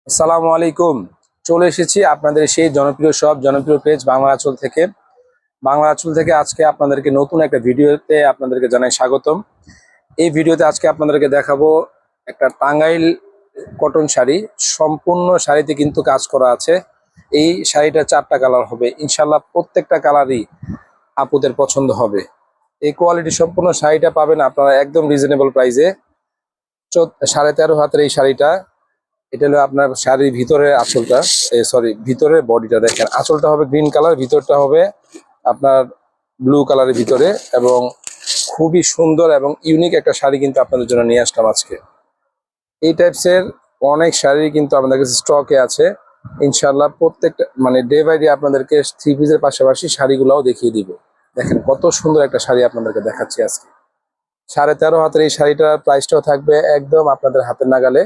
আসসালামু আলাইকুম। চলে এসেছি আপনাদের সেই জনপ্রিয় জনপ্রিয় পেজ বাংলা আঁচল থেকে। আজকে আপনাদেরকে নতুন একটা ভিডিওতে আপনাদেরকে জানাই স্বাগতম। এই ভিডিওতে আজকে আপনাদেরকে দেখাবো একটা টাঙ্গাইল কটন শাড়ি। সম্পূর্ণ শাড়িতে কিন্তু কাজ করা আছে। এই শাড়িটা 4টা কালার হবে, ইনশাল্লাহ প্রত্যেকটা কালারই আপুদের পছন্দ হবে। এই কোয়ালিটি সম্পূর্ণ শাড়িটা পাবেন আপনারা একদম রিজনেবল প্রাইসে। 13.5 হাতের এই শাড়িটা, এটা হলো আপনার শাড়ির ভিতরে আঁচলটা, ভিতরে বডিটা দেখেন। আঁচলটা হবে গ্রিন কালার, ভিতরটা হবে আপনার ব্লু কালারের ভিতরে, এবং খুবই সুন্দর এবং ইউনিক একটা শাড়ি কিন্তু আপনাদের জন্য নিয়ে আসলাম আজকে। এই টাইপসের অনেক শাড়ি কিন্তু আমাদের কাছে স্টকে আছে। ইনশাল্লাহ প্রত্যেকটা ডে বাই ডে আপনাদেরকে থ্রি পিসের পাশাপাশি শাড়িগুলোও দেখিয়ে দিব। দেখেন কত সুন্দর একটা শাড়ি আপনাদেরকে দেখাচ্ছি আজকে। 13.5 হাতের এই শাড়িটার প্রাইসটাও থাকবে একদম আপনাদের হাতের নাগালে।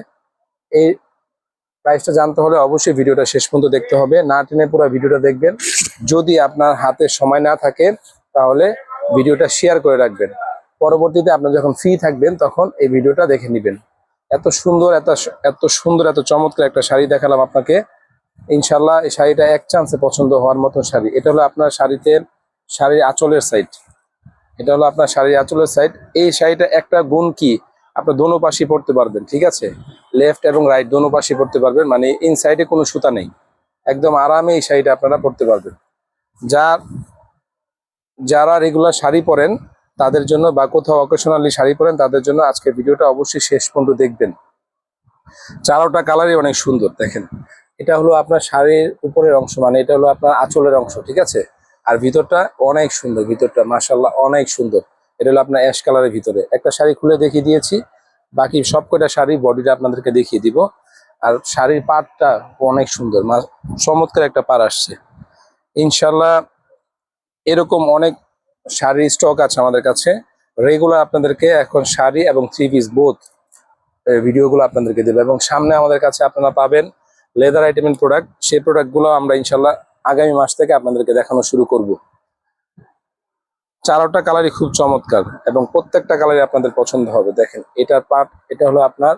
এই প্রাইসটা জানতে হলে অবশ্যই ভিডিওটা শেষ পর্যন্ত দেখতে হবে, না টেনে পুরো ভিডিওটা দেখবেন। যদি আপনার হাতে সময় না থাকে তাহলে ভিডিওটা শেয়ার করে রাখবেন, পরবর্তীতে আপনার যখন ফ্রি থাকবেন তখন এই ভিডিওটা দেখে নেবেন। এত সুন্দর এত চমৎকার একটা শাড়ি দেখালাম আপনাকে। ইনশাল্লাহ এই শাড়িটা এক চান্সে পছন্দ হওয়ার মতো শাড়ি। এটা হলো আপনার শাড়ির আঁচলের সাইড। এই শাড়িটা একটা গুণ কি, আপনার দোনো পাশে পড়তে পারবেন, ঠিক আছে? লেফট এবং রাইট দোনো পাশে পড়তে পারবেন, ইনসাইডে কোনো সুতা নেই। একদম আরামে এই শাড়িটা আপনারা পড়তে পারবেন। যারা রেগুলার শাড়ি পরেন তাদের জন্য, বা কোথাও অকেশনালি শাড়ি পরেন তাদের জন্য আজকের ভিডিওটা অবশ্যই শেষ পর্যন্ত দেখবেন। চারোটা কালারই অনেক সুন্দর। দেখেন, এটা হলো আপনার শাড়ির উপরের অংশ, এটা হলো আপনার আঁচলের অংশ, ঠিক আছে? আর ভিতরটা অনেক সুন্দর, ভিতরটা মাশাআল্লাহ অনেক সুন্দর। এটা হলো আপনার অ্যাশ কালারের ভিতরে। একটা শাড়ি খুলে দেখিয়ে দিয়েছি, বাকি সবকটা শাড়ি বডিটা আপনাদেরকে দেখিয়ে দিব। আর শাড়ির পাড়টা অনেক সুন্দর, চমৎকার একটা পাড় আসছে। ইনশাল্লাহ এরকম অনেক শাড়ির স্টক আছে আমাদের কাছে। রেগুলার আপনাদেরকে এখন শাড়ি এবং থ্রি পিস বোথ ভিডিওগুলো আপনাদেরকে দেবে, এবং সামনে আমাদের কাছে আপনারা পাবেন লেদার আইটেমের প্রোডাক্ট। সেই প্রোডাক্টগুলো আমরা ইনশাল্লাহ আগামী মাস থেকে আপনাদেরকে দেখানো শুরু করব। চারোটা কালারই খুব চমৎকার এবং প্রত্যেকটা কালারই আপনাদের পছন্দ হবে। দেখেন, এটার পার্ট, এটা হলো আপনার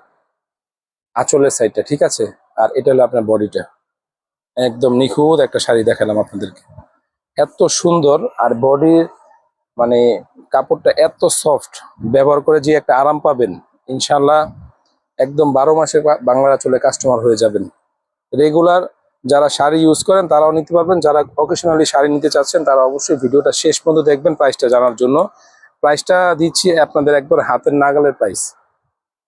আঁচলের সাইডটা, ঠিক আছে? আর এটা হলো আপনার বডিটা। একদম নিখুঁত একটা শাড়ি দেখালাম আপনাদেরকে, এত সুন্দর। আর বডির মানে কাপড়টা এত সফট, ব্যবহার করে যে একটা আরাম পাবেন ইনশাল্লাহ, একদম 12 মাসে বাংলার আঁচলে কাস্টমার হয়ে যাবেন। রেগুলার যারা শাড়ি ইউজ করেন তারাও নিতে পারবেন, যারা অকেশনালি শাড়ি নিতে চাচ্ছেন তারা অবশ্যই ভিডিওটা শেষ পর্যন্ত দেখবেন প্রাইসটা জানার জন্য। প্রাইসটা দিচ্ছি আপনাদের একবার হাতের নাগালের প্রাইস।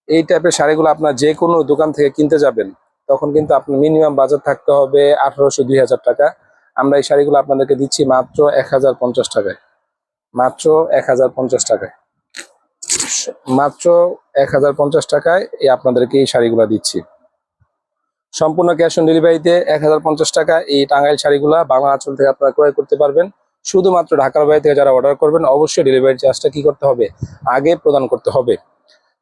এই টাইপের শাড়িগুলো আপনার যে কোনো দোকান থেকে কিনতে যাবেন তখন কিন্তু আপনার মিনিমাম বাজার থাকতে হবে 1800-2000 টাকা। আমরা এই শাড়িগুলো আপনাদেরকে দিচ্ছি মাত্র 1050 টাকায়। মাত্র 1050 টাকায়, মাত্র 1050 টাকায় আপনাদেরকে এই শাড়িগুলো দিচ্ছি। সম্পূর্ণ ক্যাশ অন ডেলিভারিতে 1050 টাকা এই টাঙ্গাইল শাড়িগুলো বাংলা আঁচল থেকে আপনারা ক্রয় করতে পারবেন। শুধুমাত্র ঢাকার বাইরে থেকে যারা অর্ডার করবেন অবশ্যই ডেলিভারি চার্জটা কি করতে হবে, আগে প্রদান করতে হবে।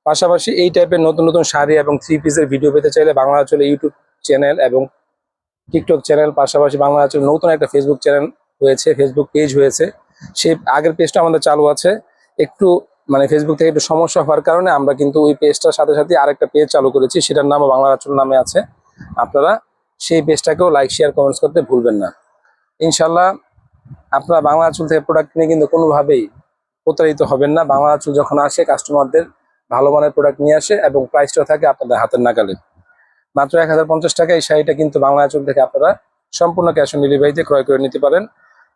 পাশাপাশি এই টাইপের নতুন নতুন শাড়ি এবং থ্রি পিসের ভিডিও পেতে চাইলে বাংলা আঁচলে ইউটিউব চ্যানেল এবং টিকটক চ্যানেল, পাশাপাশি বাংলা আঁচলে নতুন একটা ফেসবুক চ্যানেল হয়েছে, ফেসবুক পেজ হয়েছে। সেই আগের পেজটা আমাদের চালু আছে। একটু ফেসবুক থেকে একটু সমস্যা হওয়ার কারণে আমরা কিন্তু ওই পেজটার সাথে সাথে আরেকটা পেজ চালু করেছি, সেটার নামও বাংলা আঁচল নামে আছে। আপনারা সেই পেজটাকেও লাইক শেয়ার কমেন্টস করতে ভুলবেন না। ইনশাল্লাহ আপনারা বাংলা আঁচল থেকে প্রোডাক্ট নিয়ে কিন্তু কোনোভাবেই প্রতারিত হবেন না। বাংলা আঁচল যখন আসে কাস্টমারদের ভালো মানের প্রোডাক্ট নিয়ে আসে এবং প্রাইসটাও থাকে আপনাদের হাতের নাগালে। মাত্র 1050 টাকা এই শাড়িটা কিন্তু বাংলা আঁচল থেকে আপনারা সম্পূর্ণ ক্যাশ অন ডেলিভারিতে ক্রয় করে নিতে পারেন।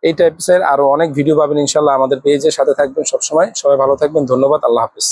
এই টাইপসের আরো অনেক ভিডিও পাবেন ইনশাল্লাহ আমাদের পেজের সাথে থাকবেন সবসময়। সবাই ভালো থাকবেন, ধন্যবাদ, আল্লাহ হাফেজ।